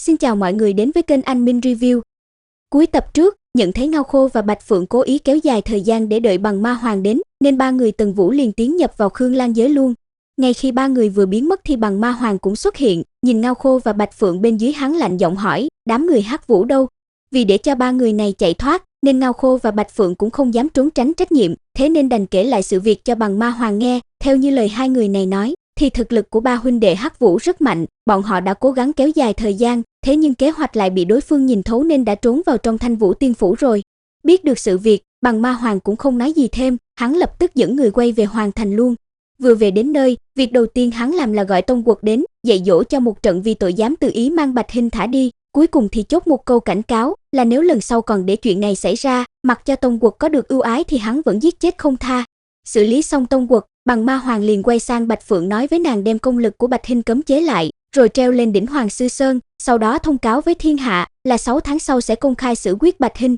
Xin chào mọi người đến với kênh Anh Minh Review. Cuối tập trước, nhận thấy Ngao Khô và Bạch Phượng cố ý kéo dài thời gian để đợi bằng ma hoàng đến, nên ba người Tần Vũ liền tiến nhập vào Khương Lan giới luôn. Ngay khi ba người vừa biến mất thì bằng ma hoàng cũng xuất hiện, nhìn Ngao Khô và Bạch Phượng bên dưới, hắn lạnh giọng hỏi, đám người Hắc Vũ đâu? Vì để cho ba người này chạy thoát, nên Ngao Khô và Bạch Phượng cũng không dám trốn tránh trách nhiệm, thế nên đành kể lại sự việc cho bằng ma hoàng nghe. Theo như lời hai người này nói, thì thực lực của ba huynh đệ Hắc Vũ rất mạnh, bọn họ đã cố gắng kéo dài thời gian, thế nhưng kế hoạch lại bị đối phương nhìn thấu nên đã trốn vào trong Thanh Vũ Tiên Phủ rồi. Biết được sự việc, bằng ma hoàng cũng không nói gì thêm, hắn lập tức dẫn người quay về Hoàng Thành luôn. Vừa về đến nơi, việc đầu tiên hắn làm là gọi Tông Quật đến, dạy dỗ cho một trận vì tội dám tự ý mang Bạch Hinh thả đi. Cuối cùng thì chốt một câu cảnh cáo là nếu lần sau còn để chuyện này xảy ra, mặc cho Tông Quật có được ưu ái thì hắn vẫn giết chết không tha. Xử lý xong Tông Quật, bằng ma hoàng liền quay sang Bạch Phượng nói với nàng đem công lực của Bạch Hinh cấm chế lại, rồi treo lên đỉnh Hoàng Sư Sơn, sau đó thông cáo với thiên hạ là 6 tháng sau sẽ công khai xử quyết Bạch Hinh.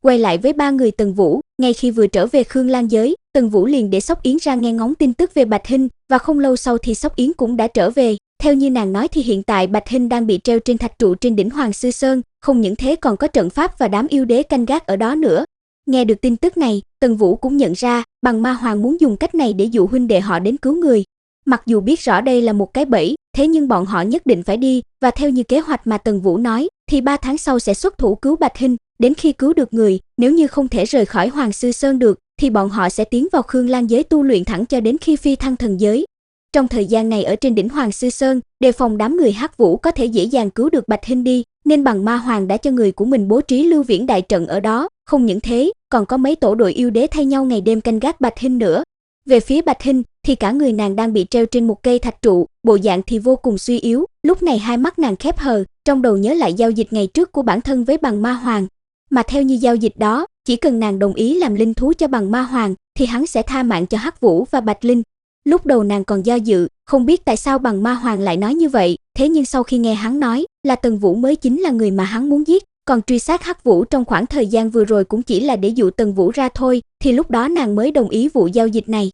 Quay lại với ba người Tần Vũ, ngay khi vừa trở về Khương Lan giới, Tần Vũ liền để Sóc Yến ra nghe ngóng tin tức về Bạch Hinh, và không lâu sau thì Sóc Yến cũng đã trở về. Theo như nàng nói thì hiện tại Bạch Hinh đang bị treo trên thạch trụ trên đỉnh Hoàng Sư Sơn, không những thế còn có trận pháp và đám yêu đế canh gác ở đó nữa. Nghe được tin tức này, Tần Vũ cũng nhận ra, bằng ma hoàng muốn dùng cách này để dụ huynh đệ họ đến cứu người. Mặc dù biết rõ đây là một cái bẫy, thế nhưng bọn họ nhất định phải đi, và theo như kế hoạch mà Tần Vũ nói, thì 3 tháng sau sẽ xuất thủ cứu Bạch Hinh. Đến khi cứu được người, nếu như không thể rời khỏi Hoàng Sư Sơn được, thì bọn họ sẽ tiến vào Khương Lan giới tu luyện thẳng cho đến khi phi thăng thần giới. Trong thời gian này ở trên đỉnh Hoàng Sư Sơn, đề phòng đám người Hắc Vũ có thể dễ dàng cứu được Bạch Hinh đi, nên bằng ma hoàng đã cho người của mình bố trí lưu viễn đại trận ở đó. Không những thế, còn có mấy tổ đội yêu đế thay nhau ngày đêm canh gác Bạch Hinh nữa. Về phía Bạch Hinh, thì cả người nàng đang bị treo trên một cây thạch trụ, bộ dạng thì vô cùng suy yếu. Lúc này hai mắt nàng khép hờ, trong đầu nhớ lại giao dịch ngày trước của bản thân với bằng ma hoàng. Mà theo như giao dịch đó, chỉ cần nàng đồng ý làm linh thú cho bằng ma hoàng, thì hắn sẽ tha mạng cho Hắc Vũ và Bạch Linh. Lúc đầu nàng còn do dự, không biết tại sao bằng ma hoàng lại nói như vậy, thế nhưng sau khi nghe hắn nói là Tần Vũ mới chính là người mà hắn muốn giết, còn truy sát Hắc Vũ trong khoảng thời gian vừa rồi cũng chỉ là để dụ Tần Vũ ra thôi, thì lúc đó nàng mới đồng ý vụ giao dịch này.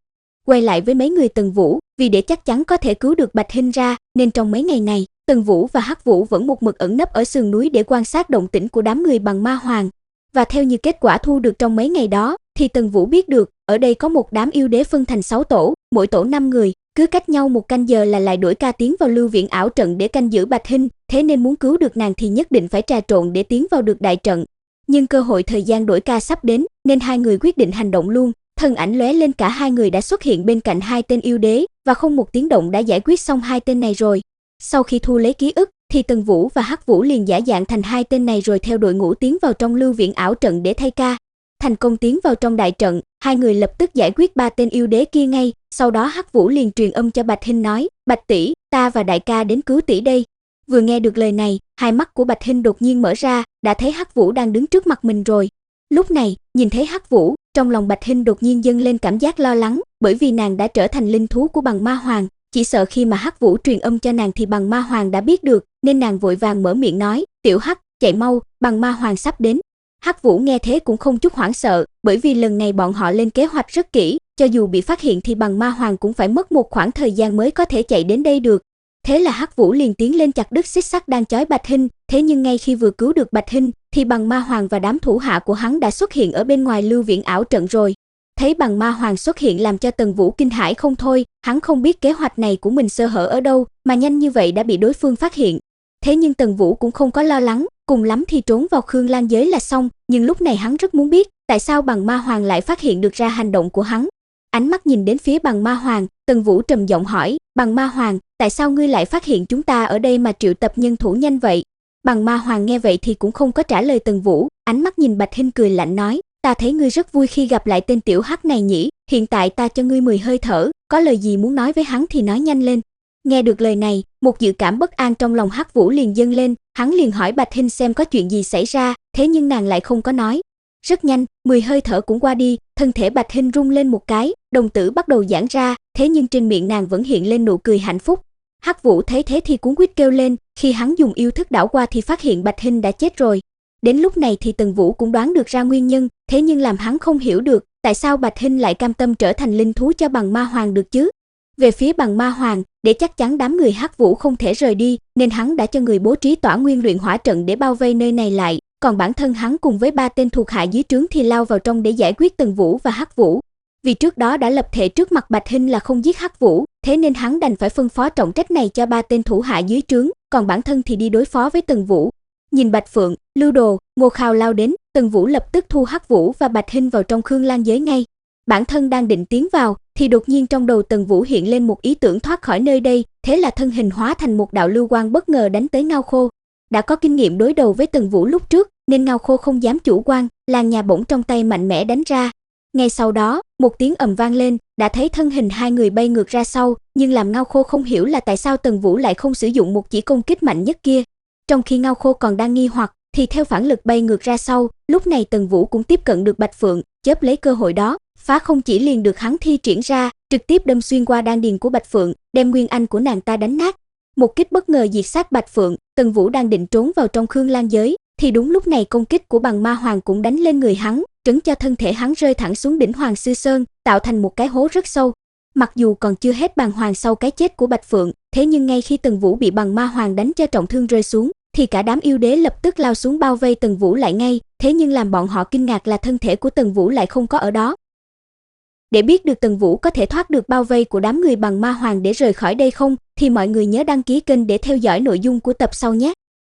Quay lại với mấy người Tần Vũ, vì để chắc chắn có thể cứu được Bạch Hinh ra, nên trong mấy ngày này, Tần Vũ và Hắc Vũ vẫn một mực ẩn nấp ở sườn núi để quan sát động tĩnh của đám người bằng ma hoàng. Và theo như kết quả thu được trong mấy ngày đó, thì Tần Vũ biết được, ở đây có một đám yêu đế phân thành 6 tổ, mỗi tổ 5 người, cứ cách nhau một canh giờ là lại đổi ca tiến vào lưu viện ảo trận để canh giữ Bạch Hinh, thế nên muốn cứu được nàng thì nhất định phải trà trộn để tiến vào được đại trận. Nhưng cơ hội thời gian đổi ca sắp đến, nên hai người quyết định hành động luôn. Thân ảnh lóe lên, cả hai người đã xuất hiện bên cạnh hai tên yêu đế, và không một tiếng động đã giải quyết xong hai tên này rồi. Sau khi thu lấy ký ức, thì Tần Vũ và Hắc Vũ liền giả dạng thành hai tên này rồi theo đội ngũ tiến vào trong lưu viện ảo trận để thay ca. Thành công tiến vào trong đại trận, hai người lập tức giải quyết 3 tên yêu đế kia ngay. Sau đó Hắc Vũ liền truyền âm cho Bạch Hinh nói, Bạch tỷ, ta và đại ca đến cứu tỷ đây. Vừa nghe được lời này, hai mắt của Bạch Hinh đột nhiên mở ra, đã thấy Hắc Vũ đang đứng trước mặt mình rồi. Lúc này, nhìn thấy Hắc Vũ, trong lòng Bạch Hinh đột nhiên dâng lên cảm giác lo lắng, bởi vì nàng đã trở thành linh thú của bằng ma hoàng. Chỉ sợ khi mà Hắc Vũ truyền âm cho nàng thì bằng ma hoàng đã biết được, nên nàng vội vàng mở miệng nói, tiểu Hắc, chạy mau, bằng ma hoàng sắp đến. Hắc Vũ nghe thế cũng không chút hoảng sợ, bởi vì lần này bọn họ lên kế hoạch rất kỹ, cho dù bị phát hiện thì bằng ma hoàng cũng phải mất một khoảng thời gian mới có thể chạy đến đây được. Thế là Hắc Vũ liền tiến lên chặt đứt xích sắt đang chói Bạch Hinh, thế nhưng ngay khi vừa cứu được Bạch Hinh, thì bằng ma hoàng và đám thủ hạ của hắn đã xuất hiện ở bên ngoài lưu viện ảo trận rồi. Thấy bằng ma hoàng xuất hiện làm cho Tần Vũ kinh hãi không thôi, hắn không biết kế hoạch này của mình sơ hở ở đâu, mà nhanh như vậy đã bị đối phương phát hiện. Thế nhưng Tần Vũ cũng không có lo lắng, cùng lắm thì trốn vào Khương Lan giới là xong, nhưng lúc này hắn rất muốn biết, tại sao bằng ma hoàng lại phát hiện được ra hành động của hắn. Ánh mắt nhìn đến phía bằng ma hoàng, Tần Vũ trầm giọng hỏi, bằng ma hoàng, tại sao ngươi lại phát hiện chúng ta ở đây mà triệu tập nhân thủ nhanh vậy? Bằng ma hoàng nghe vậy thì cũng không có trả lời Tần Vũ, ánh mắt nhìn Bạch Hinh cười lạnh nói, ta thấy ngươi rất vui khi gặp lại tên tiểu Hắc này nhỉ, hiện tại ta cho ngươi 10 hơi thở, có lời gì muốn nói với hắn thì nói nhanh lên. Nghe được lời này, một dự cảm bất an trong lòng Hắc Vũ liền dâng lên, hắn liền hỏi Bạch Hinh xem có chuyện gì xảy ra, thế nhưng nàng lại không có nói. Rất nhanh, 10 hơi thở cũng qua đi, thân thể Bạch Hinh rung lên một cái, đồng tử bắt đầu giãn ra, thế nhưng trên miệng nàng vẫn hiện lên nụ cười hạnh phúc. Hắc Vũ thấy thế thì cuống quýt kêu lên, khi hắn dùng yêu thức đảo qua thì phát hiện Bạch Hinh đã chết rồi. Đến lúc này thì Tần Vũ cũng đoán được ra nguyên nhân, thế nhưng làm hắn không hiểu được, tại sao Bạch Hinh lại cam tâm trở thành linh thú cho bằng ma hoàng được chứ? Về phía bằng ma hoàng, Để chắc chắn đám người Hắc Vũ không thể rời đi, nên hắn đã cho người bố trí tỏa nguyên luyện hỏa trận để bao vây nơi này lại, còn bản thân hắn cùng với 3 tên thuộc hạ dưới trướng thì lao vào trong để giải quyết Tần Vũ và Hắc Vũ. Vì trước đó đã lập thể trước mặt Bạch Hinh là không giết Hắc Vũ, thế nên hắn đành phải phân phó trọng trách này cho 3 tên thủ hạ dưới trướng, còn bản thân thì đi đối phó với Tần Vũ. Nhìn Bạch Phượng, Lưu Đồ, Ngô Khao lao đến, Tần Vũ lập tức thu Hắc Vũ và Bạch Hinh vào trong Khương Lan giới ngay. Bản thân đang định tiến vào, thì đột nhiên trong đầu Tần Vũ hiện lên một ý tưởng thoát khỏi nơi đây, thế là thân hình hóa thành một đạo lưu quang bất ngờ đánh tới Ngao Khô. Đã có kinh nghiệm đối đầu với Tần Vũ lúc trước, nên Ngao Khô không dám chủ quan, làn nhà bổng trong tay mạnh mẽ đánh ra. Ngay sau đó, một tiếng ầm vang lên, đã thấy thân hình hai người bay ngược ra sau, nhưng làm Ngao Khô không hiểu là tại sao Tần Vũ lại không sử dụng một chỉ công kích mạnh nhất kia. Trong khi Ngao Khô còn đang nghi hoặc, thì theo phản lực bay ngược ra sau, lúc này Tần Vũ cũng tiếp cận được Bạch Phượng, chớp lấy cơ hội đó, phá không chỉ liền được hắn thi triển ra, trực tiếp đâm xuyên qua đan điền của Bạch Phượng, đem nguyên anh của nàng ta đánh nát. Một kích bất ngờ diệt sát Bạch Phượng, Tần Vũ đang định trốn vào trong Khương Lan giới, thì đúng lúc này công kích của Bằng Ma Hoàng cũng đánh lên người hắn, trấn cho thân thể hắn rơi thẳng xuống đỉnh Hoàng Sư Sơn, tạo thành một cái hố rất sâu. Mặc dù còn chưa hết bàng hoàng sau cái chết của Bạch Phượng, thế nhưng ngay khi Tần Vũ bị Bằng Ma Hoàng đánh cho trọng thương rơi xuống, thì cả đám yêu đế lập tức lao xuống bao vây Tần Vũ lại ngay, thế nhưng làm bọn họ kinh ngạc là thân thể của Tần Vũ lại không có ở đó. Để biết được Tần Vũ có thể thoát được bao vây của đám người Bằng Ma Hoàng để rời khỏi đây không, thì mọi người nhớ đăng ký kênh để theo dõi nội dung của tập sau nhé.